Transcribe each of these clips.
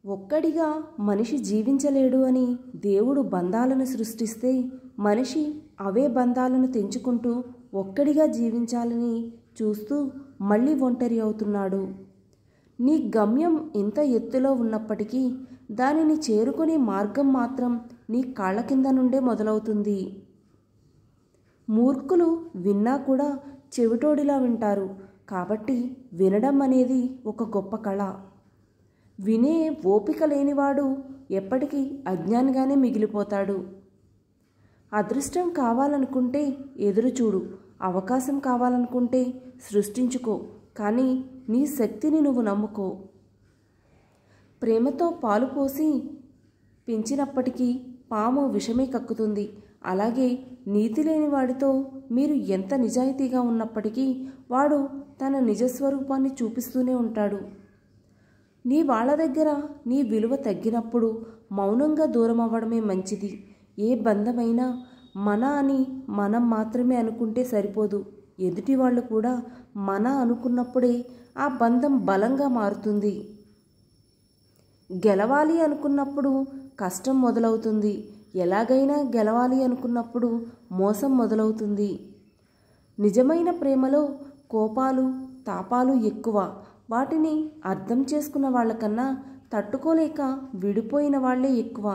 ఒక్కడిగా మనిషి జీవించలేడు అని దేవుడు బంధాలను సృష్టిస్తే మనిషి అవే బంధాలను తెంచుకుంటూ ఒక్కడిగా జీవించాలని చూస్తూ మళ్ళీ ఒంటరి అవుతున్నాడు. నీ గమ్యం ఎంత ఎత్తులో ఉన్నప్పటికీ దానిని చేరుకునే మార్గం మాత్రం నీ కాళ్ళ కింద నుండే మొదలవుతుంది. మూర్ఖులు విన్నా కూడా చెవిటోడిలా వింటారు. కాబట్టి వినడం అనేది ఒక గొప్ప కళ. వినే ఓపిక లేనివాడు ఎప్పటికీ అజ్ఞానిగానే మిగిలిపోతాడు. అదృష్టం కావాలనుకుంటే ఎదురుచూడు, అవకాశం కావాలనుకుంటే సృష్టించుకో, కానీ నీ శక్తిని నువ్వు నమ్ముకో. ప్రేమతో పాలు పోసి పెంచినప్పటికీ పాము విషమే కక్కుతుంది. అలాగే నీతి లేని వాడితో మీరు ఎంత నిజాయితీగా ఉన్నప్పటికీ వాడు తన నిజస్వరూపాన్ని చూపిస్తూనే ఉంటాడు. నీ వాళ్ళ దగ్గర నీ విలువ తగ్గినప్పుడు మౌనంగా దూరం అవ్వడమే మంచిది. ఏ బంధమైనా మన అని మనం మాత్రమే అనుకుంటే సరిపోదు. ఎదుటి వాళ్ళు కూడా మన అనుకున్నప్పుడే ఆ బంధం బలంగా మారుతుంది. గెలవాలి అనుకున్నప్పుడు కష్టం మొదలవుతుంది. ఎలాగైనా గెలవాలి అనుకున్నప్పుడు మోసం మొదలవుతుంది. నిజమైన ప్రేమలో కోపాలు తాపాలు ఎక్కువ. వాటిని అర్థం చేసుకున్న వాళ్ళకన్నా తట్టుకోలేక విడిపోయిన వాళ్లే ఎక్కువ.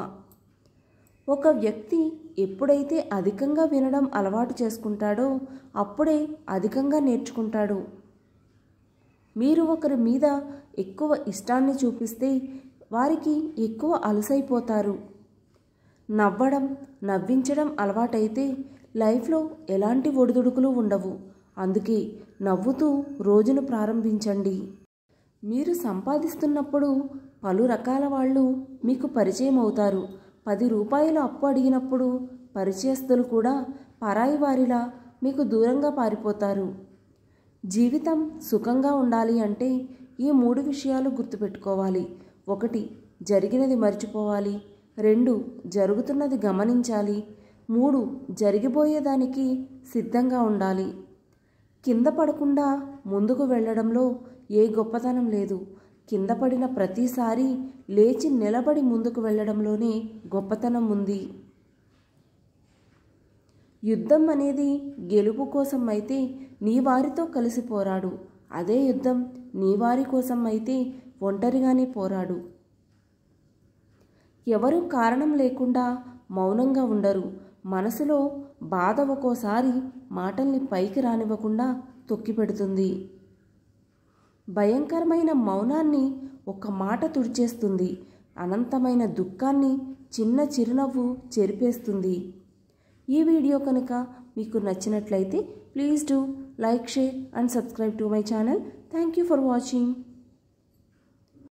ఒక వ్యక్తి ఎప్పుడైతే అధికంగా వినడం అలవాటు చేసుకుంటాడో అప్పుడే అధికంగా నేర్చుకుంటాడు. మీరు ఒకరి మీద ఎక్కువ ఇష్టాన్ని చూపిస్తే వారికి ఎక్కువ అలసైపోతారు. నవ్వడం నవ్వించడం అలవాటైతే లైఫ్లో ఎలాంటి ఒడిదుడుకులు ఉండవు. అందుకే నవ్వుతూ రోజును ప్రారంభించండి. మీరు సంపాదిస్తున్నప్పుడు పలు రకాల వాళ్ళు మీకు పరిచయం అవుతారు. 10 రూపాయల అప్పు అడిగినప్పుడు పరిచయస్తులు కూడా పరాయి వారిలా మీకు దూరంగా పారిపోతారు. జీవితం సుఖంగా ఉండాలి అంటే ఈ 3 విషయాలు గుర్తుపెట్టుకోవాలి. 1 జరిగినది మర్చిపోవాలి. 2 జరుగుతున్నది గమనించాలి. 3 జరిగిపోయేదానికి సిద్ధంగా ఉండాలి. కింద పడకుండా ముందుకు వెళ్ళడంలో ఏ గొప్పతనం లేదు. కింద పడిన ప్రతిసారి లేచి నిలబడి ముందుకు వెళ్ళడంలోనే గొప్పతనం ఉంది. యుద్ధం అనేది గెలుపు కోసం అయితే నీ వారితో కలిసి పోరాడు. అదే యుద్ధం నీ వారి కోసం అయితే ఒంటరిగానే పోరాడు. ఎవరు కారణం లేకుండా మౌనంగా ఉండరు. మనసులో బాధ ఒక్కోసారి మాటల్ని పైకి రానివ్వకుండా తొక్కిపెడుతుంది. భయంకరమైన మౌనాన్ని ఒక మాట తుడిచేస్తుంది. అనంతమైన దుఃఖాన్ని చిన్న చిరునవ్వు చెరిపేస్తుంది. ఈ వీడియో కనుక మీకు నచ్చినట్లయితే please do like, share and subscribe to my channel. Thank you for watching.